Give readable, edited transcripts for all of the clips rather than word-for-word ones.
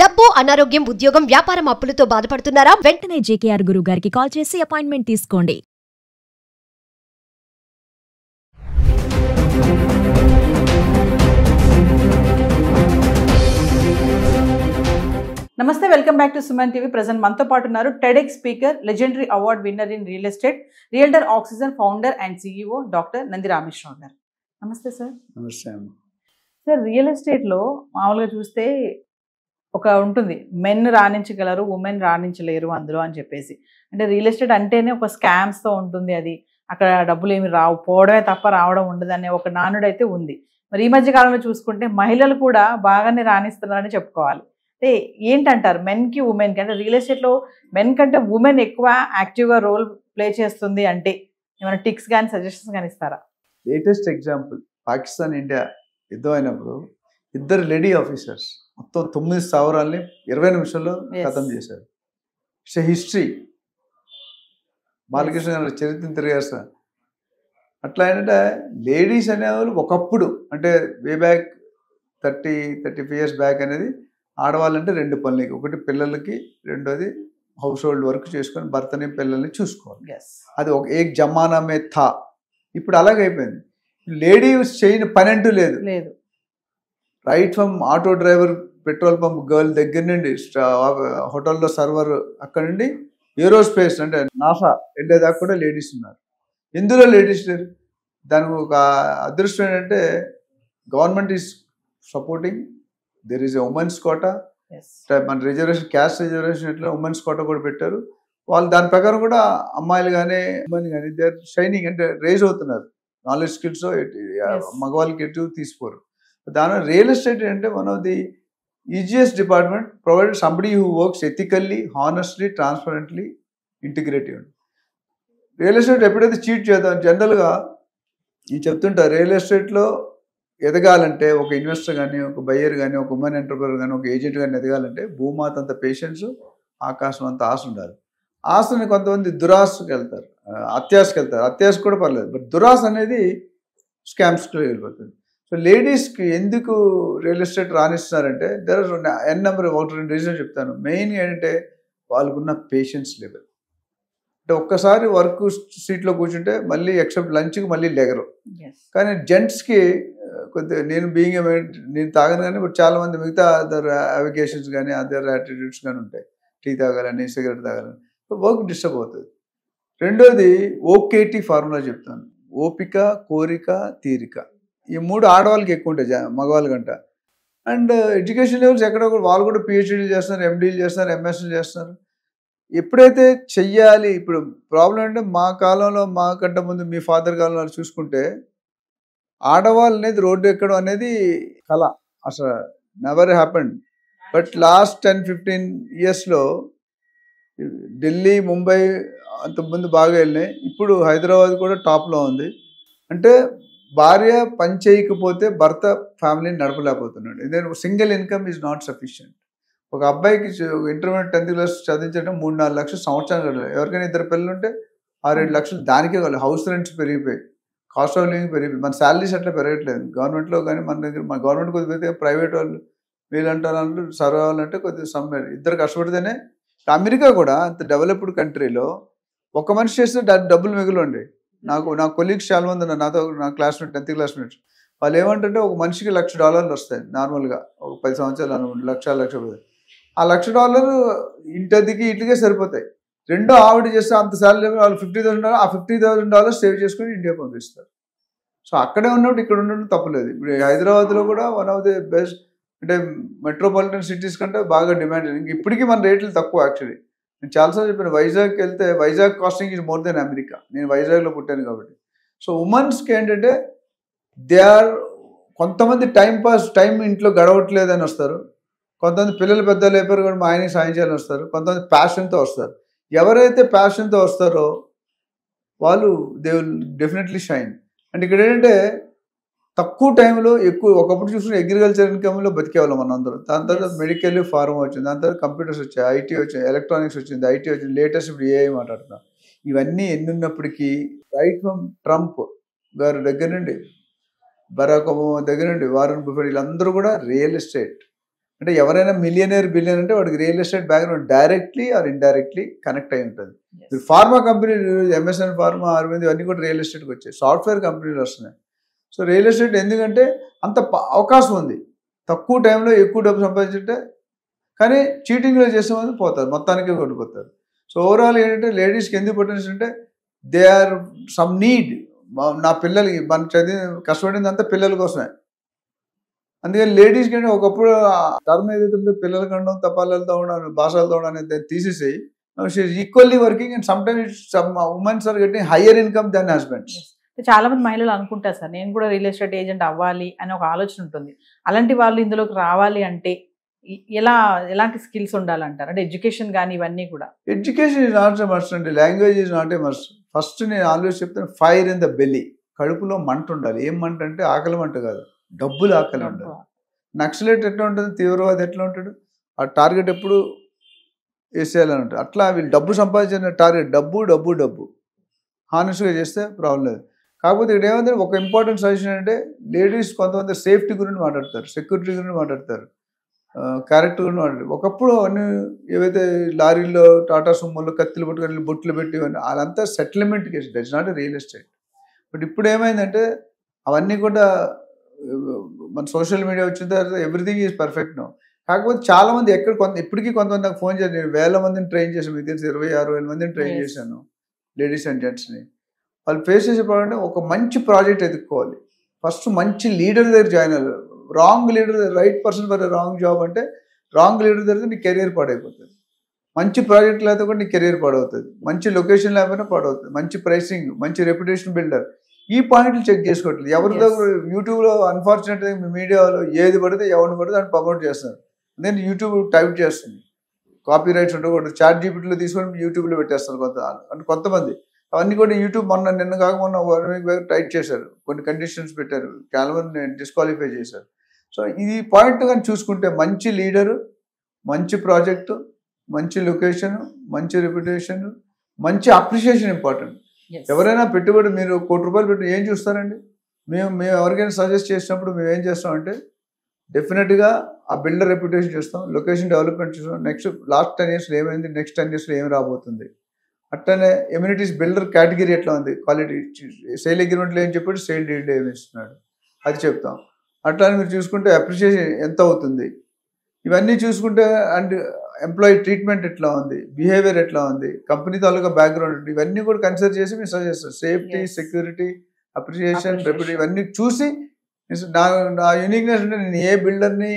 డబ్బు, అనారోగ్యం, ఉద్యోగం, వ్యాపారం అప్పులతో బాధపడుతున్నారా? వెంటనే జేకేఆర్ గురువు గారికి కాల్ చేసి అపాయింట్మెంట్ తీసుకోండి. నమస్తే, welcome back to Suman TV. Present మనతో పాటు ఉన్నారు TEDx speaker, legendary award winner in real estate, realtor oxygen founder and CEO doctor Nandi Rameshwar Rao గారు. నమస్తే సార్. నమస్తే అమ్మ. సార్, రియల్ ఎస్టేట్లో మామూలుగా చూస్తే ఒక ఉంటుంది, మెన్ రాణించగలరు, ఉమెన్ రాణించలేరు అందులో అని చెప్పేసి. అంటే రియల్ ఎస్టేట్ అంటేనే ఒక స్కామ్స్తో ఉంటుంది, అది అక్కడ డబ్బులు ఏమి రావు, పోవడమే తప్ప రావడం ఉండదు అనే ఒక నానుడు అయితే ఉంది. మరి ఈ మధ్య కాలంలో చూసుకుంటే మహిళలు కూడా బాగానే రాణిస్తున్నారని చెప్పుకోవాలి. అంటే ఏంటంటారు మెన్కి ఉమెన్కి? అంటే రియల్ ఎస్టేట్లో మెన్ కంటే ఉమెన్ ఎక్కువ యాక్టివ్గా రోల్ ప్లే చేస్తుంది అంటే ఏమైనా టిక్స్ కానీ సజెషన్స్ కానీ ఇస్తారా? లేటెస్ట్ ఎగ్జాంపుల్, పాకిస్తాన్ ఇండియా యుద్ధం అయినప్పుడు ఇద్దరు లేడీ ఆఫీసర్స్ మొత్తం 9 స్థావరాల్ని 20 నిమిషాల్లో ఖతం చేశారు. It's history. బాలకృష్ణ గారు చరిత్ర తిరిగేస్తారు. అట్లా ఏంటంటే లేడీస్ అనేవాళ్ళు ఒకప్పుడు, అంటే వే బ్యాక్ 35 ఇయర్స్ బ్యాక్ అనేది ఆడవాళ్ళంటే 2 పనులకి, ఒకటి పిల్లలకి, రెండోది హౌస్ హోల్డ్ వర్క్ చేసుకొని భర్తని పిల్లల్ని చూసుకోవాలి. అది ఒక ఏక్ జమానా మే థా. ఇప్పుడు అలాగైపోయింది. లేడీస్ చేయని పని అంటూ లేదు. Right from auto driver, petrol pump girl దగ్గర నుండి, హోటల్లో సర్వర్, అక్కడ నుండి ఏరోస్పేస్ అంటే నాసా వెళ్ళేదాకా కూడా లేడీస్ ఉన్నారు. ఎందులో లేడీస్ లేరు? దానికి ఒక అదృష్టం ఏంటంటే government is supporting. There is a women's quota. మన రిజర్వేషన్, క్యాస్ట్ రిజర్వేషన్ ఎట్లా ఉమెన్స్ కోటా కూడా పెట్టారు. వాళ్ళు దాని ప్రకారం కూడా అమ్మాయిలు కానీ అమ్మాయిలు కానీ దే ఆర్ షైనింగ్, అంటే రేజ్ అవుతున్నారు. నాలెడ్జ్ స్కిల్స్ మగవాళ్ళకి ఎటు తీసుకోరు. దాని రియల్ ఎస్టేట్ అంటే one of the easiest department, provided somebody who works ethically, honestly, transparently, integrative. Real estate ఎప్పుడైతే చీట్ చేద్దాం, జనరల్గా నేను చెప్తుంటా, రియల్ ఎస్టేట్లో ఎదగాలంటే ఒక ఇన్వెస్టర్ కానీ, ఒక బయ్యర్ కానీ, ఒక ఉమెన్ ఎంటర్ప్రెనర్ కానీ, ఒక ఏజెంట్ కానీ ఎదగాలంటే భూమాత అంత పేషెన్స్, ఆకాశం అంత ఆశ ఉండాలి. ఆశని కొంతమంది దురాశకి వెళ్తారు, అత్యాశకి వెళ్తారు. అత్యాశ కూడా పర్లేదు, బట్ దురాశ అనేది స్కామ్స్కి వెళ్ళిపోతుంది. సో లేడీస్కి ఎందుకు రియల్ ఎస్టేట్ రాణిస్తున్నారంటే there are N number, 1-2 reason చెప్తాను. మెయిన్గా ఏంటంటే వాళ్ళకున్న పేషెన్స్ లెవెల్. అంటే ఒక్కసారి వర్క్ సీట్లో కూర్చుంటే మళ్ళీ ఎక్సెప్ట్ లంచ్కి మళ్ళీ లెగరు. కానీ జెంట్స్కి కొద్దిగా, నేను తాగను కానీ బట్ చాలామంది మిగతా అదర్ అవిగేషన్స్ కానీ అదర్ యాటిట్యూడ్స్ కానీ ఉంటాయి. టీ తాగాలని, సిగరెట్ తాగాలని, వర్క్ డిస్టర్బ్ అవుతుంది. రెండోది ఓకేటీ ఫార్ములా చెప్తాను. ఓపిక, కోరిక, తీరిక. ఈ 3 ఆడవాళ్ళకి ఎక్కువ ఉంటాయి మగవాళ్ళ కంట. అండ్ ఎడ్యుకేషన్ లెవెల్స్ ఎక్కడ కూడా వాళ్ళు కూడా పిహెచ్డీలు చేస్తున్నారు, ఎండీలు చేస్తున్నారు, ఎంఎస్లు చేస్తున్నారు. ఎప్పుడైతే చెయ్యాలి, ఇప్పుడు ప్రాబ్లం అంటే మా కాలంలో, మాకంటే ముందు మీ ఫాదర్ కాలంలో చూసుకుంటే ఆడవాళ్ళు అనేది రోడ్డు ఎక్కడం అనేది కళ, అసలు నెవర్ హ్యాపెండ్. బట్ లాస్ట్ 10-15 ఇయర్స్లో ఢిల్లీ, ముంబై అంతకుముందు బాగా వెళ్ళినాయి. ఇప్పుడు హైదరాబాద్ కూడా టాప్లో ఉంది. అంటే భార్య పని చేయకపోతే భర్త ఫ్యామిలీని నడపలేకపోతున్నాడు. ఎందుకంటే single income is not sufficient. ఒక అబ్బాయికి ఇంటర్మీడియట్ 10th క్లాస్ చదివించడం 3-4 లక్షలు సంవత్సరం కట్టాలి. ఎవరికైనా 2 పిల్లలు ఉంటే 6-7 లక్షలు దానికే కావాలి. హౌస్ రెంట్స్ పెరిగిపోయి, కాస్ట్ ఆఫ్ లివింగ్ పెరిగిపోయి, మన శాలరీస్ అట్లా పెరగట్లేదు. గవర్నమెంట్లో కానీ మన దగ్గర, మన గవర్నమెంట్ కొద్దిగా ప్రైవేట్ వాళ్ళు వీళ్ళంటారు సర్వ్ అవ్వాలంటే కొద్దిగా సమ్మె, ఇద్దరు కష్టపడితేనే. అమెరికా కూడా అంత డెవలప్డ్ కంట్రీలో ఒక మనిషి చేస్తే డబ్బులు మిగిలిండి. నా కొలీగ్స్ చాలా మంది ఉన్నారు నాతో, నా క్లాస్మేట్, 10th క్లాస్మేట్స్. వాళ్ళు ఏమంటే ఒక మనిషికి $1,00,000 వస్తాయి నార్మల్గా, ఒక 10 సంవత్సరాలు అనుకోండి, లక్ష ఆ $1,00,000 ఇంటికి ఇట్లకే సరిపోతాయి. రెండో ఆవిడ చేస్తే అంత శాలరీ వాళ్ళు $50,000, ఆ $50,000 సేవ్ చేసుకుని ఇండియా పంపిస్తారు. సో అక్కడే ఉన్నప్పుడు ఇక్కడ ఉండడం తప్పలేదు. ఇప్పుడు హైదరాబాద్లో కూడా వన్ ఆఫ్ ది బెస్ట్, అంటే మెట్రోపాలిటన్ సిటీస్ కంటే బాగా డిమాండ్. ఇంక ఇప్పటికీ మన రేట్లు తక్కువ. యాక్చువల్లీ నేను చాలాసార్లు చెప్పాను, వైజాగ్కి వెళ్తే Vizag costing is more than America. నేను వైజాగ్లో పుట్టాను కాబట్టి. సో ఉమెన్స్కి ఏంటంటే దే ఆర్, కొంతమంది టైం ఇంట్లో గడవట్లేదని వస్తారు, కొంతమంది పిల్లలు పెద్దలు అయిపోయారు కూడా మా ఆయనకి సాయం చేయాలని వస్తారు, కొంతమంది ప్యాషన్తో వస్తారు. ఎవరైతే ప్యాషన్తో వస్తారో వాళ్ళు దే విల్ డెఫినెట్లీ షైన్. అంటే ఇక్కడ ఏంటంటే తక్కువ టైంలో ఎక్కువ, ఒకప్పుడు చూసుకుని అగ్రికల్చర్ ఇన్కమ్లో బతికేవాళ్ళం మనం అందరం. దాని తర్వాత మెడికల్, ఫార్మా వచ్చింది, దాని తర్వాత కంప్యూటర్స్ వచ్చాయి, ఐటీ వచ్చింది, ఎలక్ట్రానిక్స్ వచ్చింది, ఐటీ వచ్చింది, లేటెస్ట్ ఇప్పుడు ఏఐ మాట్లాడుతున్నాం. ఇవన్నీ ఎన్నున్నప్పటికీ రైట్ ఫ్రమ్ ట్రంప్ గారి దగ్గర నుండి, బరాక్ ఒబామా దగ్గర నుండి, వారన్ బఫెట్, వీళ్ళందరూ కూడా రియల్ ఎస్టేట్ అంటే ఎవరైనా మిలియనర్ బిలియనర్ అంటే వాడికి real estate background directly or indirectly connect అయి ఉంటుంది. మీరు ఫార్మా కంపెనీలు ఎంఎస్ఎన్ ఫార్మా, అరవింద్ ఇవన్నీ కూడా రియల్ ఎస్టేట్కి వచ్చాయి. సాఫ్ట్వేర్ కంపెనీలు వస్తున్నాయి. సో రియల్ ఎస్టేట్ ఎందుకంటే అంత అవకాశం ఉంది, తక్కువ టైంలో ఎక్కువ డబ్బు సంపాదించుంటే. కానీ చీటింగ్లో చేసే వాళ్ళు పోతారు, మొత్తానికి కొట్టుకుపోతారు. సో ఓవరాల్ ఏంటంటే లేడీస్కి ఎందుకు పొటెన్షియల్ అంటే దే ఆర్ సమ్ నీడ్. నా పిల్లలకి మన చదివి కష్టపడింది అంతా పిల్లల కోసమే. అందుకని లేడీస్కి అంటే ఒకప్పుడు టర్మ్ ఏదైతే ఉందో పిల్లలు కండం, తపాలతో ఉండడం, భాషలతో ఉండడం అనేది తీసేసి she equally working and sometimes women's are getting higher income than husbands. చాలా మంది మహిళలు అనుకుంటారు సార్ నేను కూడా రియల్ ఎస్టేట్ ఏజెంట్ అవ్వాలి అని ఒక ఆలోచన ఉంటుంది. అలాంటి వాళ్ళు ఇందులోకి రావాలి అంటే ఎలాంటి స్కిల్స్ ఉండాలంటారు? అంటే ఎడ్యుకేషన్ కానీ ఇవన్నీ కూడా. Education is not a must అండి, language is not a must. First నేను ఆల్వేస్ చెప్తాను, ఫైర్ ఇన్ ద బెల్లీ, కడుపులో మంట ఉండాలి. ఏం మంట అంటే ఆకలి మంట కాదు, డబ్బులు ఆకలి ఉండాలి. నక్సలైట్ ఎట్లా ఉంటుంది, తీవ్రవాది ఎట్లా ఉంటాడు, ఆ టార్గెట్ ఎప్పుడు వేసేయాలని ఉంటుంది. అట్లా వీళ్ళు డబ్బు సంపాదించిన టార్గెట్ డబ్బు డబ్బు డబ్బు హానెస్ట్గా చేస్తే ప్రాబ్లం లేదు. కాకపోతే ఇక్కడ ఏమంటే ఒక ఇంపార్టెంట్ సజెషన్ అంటే లేడీస్ కొంతమంది సేఫ్టీ గురించి మాట్లాడతారు, సెక్యూరిటీ గురించి మాట్లాడతారు, క్యారెక్టర్ గురించి మాట్లాడతారు. ఒకప్పుడు అన్ని ఏవైతే లారీల్లో టాటా సుమ్మల్లో కత్తులు పట్టుకొని బొట్లు పెట్టి వాళ్ళంతా settlement case, that's not real estate. But ఇప్పుడు ఏమైందంటే అవన్నీ కూడా మన సోషల్ మీడియా వచ్చిన తర్వాత ఎవ్రీథింగ్ ఈజ్ పర్ఫెక్ట్ నో. కాకపోతే చాలా మంది ఇప్పటికీ కొంతమంది నాకు ఫోన్ చేసి, నేను 1000 మందిని ట్రైన్ చేశాను, మీకు తెలిసి 26,000 మందిని ట్రైన్ చేశాను లేడీస్ అండ్ జెంట్స్ని. వాళ్ళు ఫేస్ చేసే ప్రాబ్లం అంటే ఒక మంచి ప్రాజెక్ట్ ఎదుర్కోవాలి. ఫస్ట్ మంచి లీడర్ దగ్గర జాయిన్ అవ్వాలి. Wrong leader, right person for wrong job అంటే రాంగ్ లీడర్ దగ్గర నీ కెరీర్ పాడైపోతుంది. మంచి ప్రాజెక్ట్ లేకపోతే కూడా నీ కెరీర్ పాడవుతుంది, మంచి లొకేషన్ లేకపోయినా పాడవుతుంది, మంచి ప్రైసింగ్, మంచి రెప్యుటేషన్ బిల్డర్, ఈ పాయింట్లు చెక్ చేసుకోవట్లేదు. ఎవరి దగ్గర యూట్యూబ్లో అన్ఫార్చునేట్గా మీడియాలో ఏది పడితే ఎవరిని పడితే దాన్ని ప్రమోట్ చేస్తున్నారు. నేను యూట్యూబ్ టైప్ చేస్తుంది, కాపీ రైట్స్ ఉండకూడదు, చాట్ జీపీటీలో తీసుకొని యూట్యూబ్లో పెట్టేస్తారు కొంతమంది. అవన్నీ కూడా యూట్యూబ్ నిన్న కాక మొన్న 1 week బ్యాక్ టైట్ చేశారు, కొన్ని కండిషన్స్ పెట్టారు, చాలా మంది డిస్క్వాలిఫై చేశారు. సో ఈ పాయింట్ కానీ చూసుకుంటే మంచి లీడరు, మంచి ప్రాజెక్టు, మంచి లొకేషన్, మంచి రెప్యుటేషన్, మంచి అప్రిషియేషన్ ఇంపార్టెంట్. ఎవరైనా పెట్టుబడి మీరు ₹1,00,00,000 పెట్టి ఏం చూస్తారండి? మేము ఎవరికైనా సజెస్ట్ చేసినప్పుడు మేము ఏం చేస్తామంటే డెఫినెట్గా ఆ బిల్డర్ రెప్యుటేషన్ చూస్తాం, లొకేషన్ డెవలప్మెంట్ చూస్తాం, నెక్స్ట్ లాస్ట్ 10 yearsలో ఏమైంది, నెక్స్ట్ 10 yearsలో ఏం రాబోతుంది. అట్లనే ఎమ్యూనిటీస్ బిల్డర్ కేటగిరీ ఎట్లా ఉంది, క్వాలిటీ, సేల్ అగ్రిమెంట్లో ఏం చెప్పాడు, సేల్ డీడ్ ఏమి ఇస్తున్నాడు అది చెప్తాం. అట్లానే మీరు చూసుకుంటే అప్రిషియేషన్ ఎంత అవుతుంది, ఇవన్నీ చూసుకుంటే అండ్ ఎంప్లాయీ ట్రీట్మెంట్ ఎట్లా ఉంది, బిహేవియర్ ఎట్లా ఉంది, కంపెనీ తాలూకా బ్యాక్గ్రౌండ్, ఇవన్నీ కూడా కన్సిడర్ చేసి మీరు సజెస్ట్ చేస్తారు. సేఫ్టీ, సెక్యూరిటీ, అప్రిషియేషన్, రెప్యుటేషన్ ఇవన్నీ చూసి నా యూనిక్నెస్ అంటే నేను ఏ బిల్డర్ని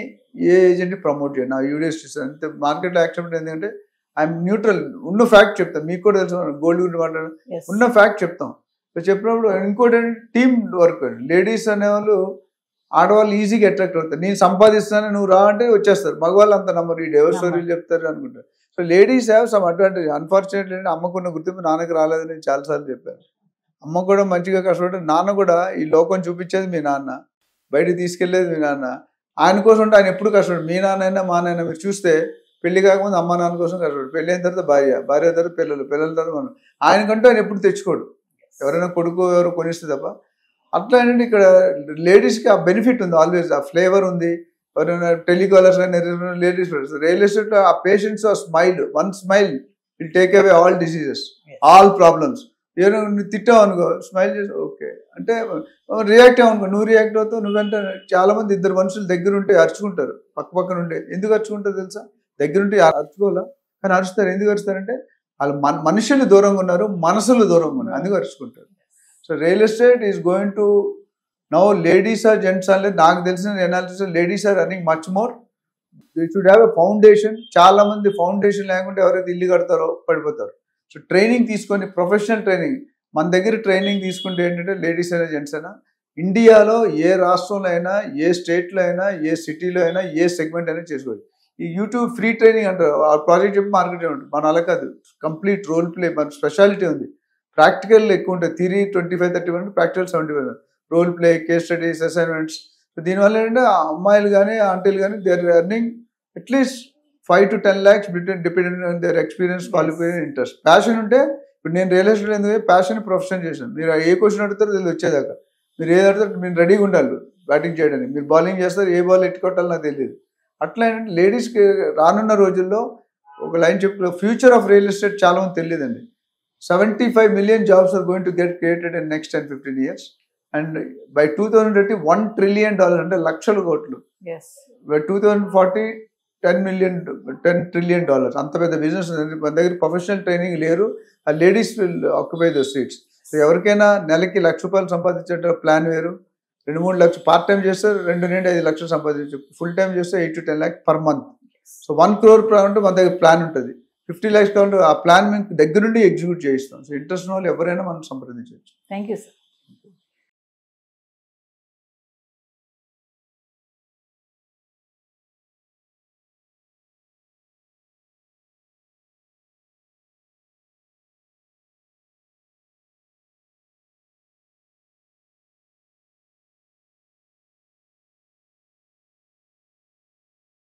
ఏ ఏజెంట్ని ప్రమోట్ చేయను, నా వీడియోస్ చూస్తాను అంతే. మార్కెట్లో యాక్సెప్ట్ ఎందుకంటే ఐఎమ్ న్యూట్రల్, ఉన్న ఫ్యాక్ట్ చెప్తాను. మీకు కూడా తెలుసు, గోల్డ్ గురించి మాట్లాడాలి, ఉన్న ఫ్యాక్ట్ చెప్తాం. సో చెప్పినప్పుడు ఇంకోటి టీమ్ వర్క్. లేడీస్ అనేవాళ్ళు ఆడవాళ్ళు ఈజీగా అట్రాక్ట్ అవుతారు. నేను సంపాదిస్తాను నువ్వు రా అంటే వచ్చేస్తారు. మగవాళ్ళు అంత నమ్మరు, ఈ డైవర్స్ స్టోరీలు చెప్తారు అనుకుంటారు. So ladies have some advantage. Unfortunately అంటే అమ్మకున్న గుర్తింపు నాన్నకి రాలేదని నేను చాలాసార్లు చెప్పాను. అమ్మ కూడా మంచిగా కష్టపడి, నాన్న కూడా ఈ లోకం చూపించేది మీ నాన్న, బయటకు తీసుకెళ్లేది మీ నాన్న. ఆయన కోసం అంటే ఆయన ఎప్పుడు కష్టపడు. మీ నాన్నైనా మా నాన్న మీరు చూస్తే పెళ్లి కాకముందు అమ్మ నాన్న కోసం కష్టపడు, పెళ్ళి అయిన తర్వాత భార్య, భార్య తర్వాత పిల్లల తర్వాత మనం. ఆయనకంటూ ఆయన ఎప్పుడు తెచ్చుకోడు, ఎవరైనా కొడుకు ఎవరో కొనిస్తే తప్ప. అట్లా ఏంటంటే ఇక్కడ లేడీస్కి ఆ బెనిఫిట్ ఉంది, ఆల్వేస్ ఆ ఫ్లేవర్ ఉంది. ఎవరైనా టెలికాలర్స్ కానీ లేడీస్ రియల్ ఎస్టేట్లో ఆ పేషెంట్స్ ఆ smile, one smile will take away all diseases, all problems. ఏదో నువ్వు తిట్టావు అనుకో, స్మైల్ చేసి ఓకే అంటే రియాక్ట్ అవ్వనుకో, నువ్వు రియాక్ట్ అవుతావు. నువ్వంటే చాలా మంది ఇద్దరు మనుషులు దగ్గర ఉంటే అరుచుకుంటారు, పక్కన ఉంటే. ఎందుకు అరుచుకుంటారు తెలుసా? దగ్గరుంటే అరుచుకోవాలా, కానీ అరుస్తారు. ఎందుకు అరుస్తారంటే వాళ్ళు మనుషులు దూరంగా ఉన్నారు, మనసులు దూరంగా ఉన్నారు, అందుకు అరుచుకుంటారు. So real estate is going to now ladies or gents అనేది నాకు తెలిసిన analysis, ladies are running much more. They should have a foundation. చాలా మంది ఫౌండేషన్ లేకుంటే ఎవరైతే ఇల్లు కడతారో పడిపోతారు. సో ట్రైనింగ్ తీసుకొని, ప్రొఫెషనల్ ట్రైనింగ్ మన దగ్గర ట్రైనింగ్ తీసుకుంటే ఏంటంటే లేడీస్ అయినా జెంట్స్ అయినా ఇండియాలో ఏ రాష్ట్రంలో అయినా, ఏ స్టేట్లో అయినా, ఏ సిటీలో అయినా, ఏ సెగ్మెంట్ అయినా చేసుకోవచ్చు. ఈ యూట్యూబ్ ఫ్రీ ట్రైనింగ్ అంటారు, ఆ ప్రాజెక్ట్ చెప్పి మార్కెట్ ఉంటుంది. మన అలా కాదు, కంప్లీట్ రోల్ ప్లే, మన స్పెషాలిటీ ఉంది. ప్రాక్టికల్ ఎక్కువ ఉంటుంది, theory 25-30, practical 75. Role play, case studies, assignments. దీనివల్ల ఏంటంటే అమ్మాయిలు కానీ ఆంటీలు కానీ they are earning at least 5 to 10 lakhs dependent on their experience, qualification, interest. Passion ఉంటే ఇప్పుడు నేను రియల్ ఎస్టేట్ ఎందుకు ప్యాషన్ ప్రొఫెషన్ చేశాను. మీరు ఏ క్వశ్చన్ అడుగుతారో తెలియదు వచ్చేదాకా, మీరు ఏది అడుగుతారు మీరు రెడీగా ఉండాలి బ్యాటింగ్ చేయడానికి. మీరు బౌలింగ్ చేస్తారు, ఏ బాల్ ఎట్టుకొట్టాలో నాకు తెలియదు. అట్లా ఏంటంటే లేడీస్కి రానున్న రోజుల్లో ఒక లైన్ చెప్పు, ఫ్యూచర్ ఆఫ్ రియల్ ఎస్టేట్ చాలా మంది తెలియదండి. 75 million jobs are going to get created in next 10-15 years. And by 2030, $1 trillion అంటే లక్షల కోట్లు. Yes By 2040, $10 trillion. అంత పెద్ద బిజినెస్ ఉంది. మన దగ్గర ప్రొఫెషనల్ ట్రైనింగ్ లేరు. ఆ ladies will occupy the seats. So ఎవరికైనా నెలకి ₹1,00,000 సంపాదించే ప్లాన్ వేరు. 2-3 లక్షలు పార్ట్ టైం చేస్తే 2 నుండి 5 లక్షలు సంపాదించు. ఫుల్ టైం చేస్తే 8 to 10 lakhs per month. So 1 crore అంటే మన దగ్గర ప్లాన్ ఉంటుంది. 50 lakhs కావాలంటే ఆ ప్లాన్ మేము దగ్గర నుండి ఎగ్జిక్యూట్ చేయిస్తాం. సో ఇంట్రెస్ట్ ఉన్న వాళ్ళు ఎవరైనా మనం సంప్రదించవచ్చు. Thank you sir.